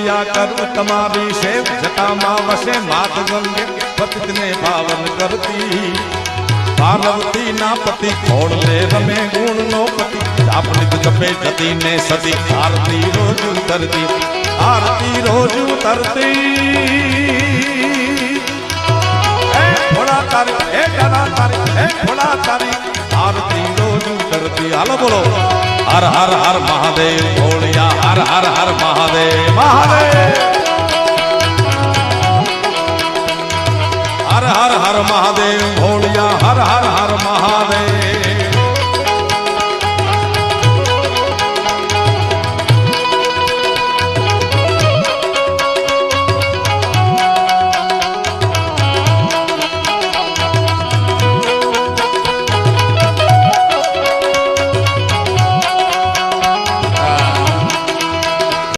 भोलिया कर तुम्हारी सेव जटा माँ वसे मात गंगे पतित ने पावन करती पार्वती ना पति खोड़ ले रमे गुण नो पति जापनित जपे जती ने सती आरती रोज उतरती आरती रोज उतरती भोला तारी हे डरा तारी हे भोला तारी आरती रोज उतरती हालो बोलो हर हर हर महादेव भोलिया हर हर हर महादेव महादेव हर हर हर महादेव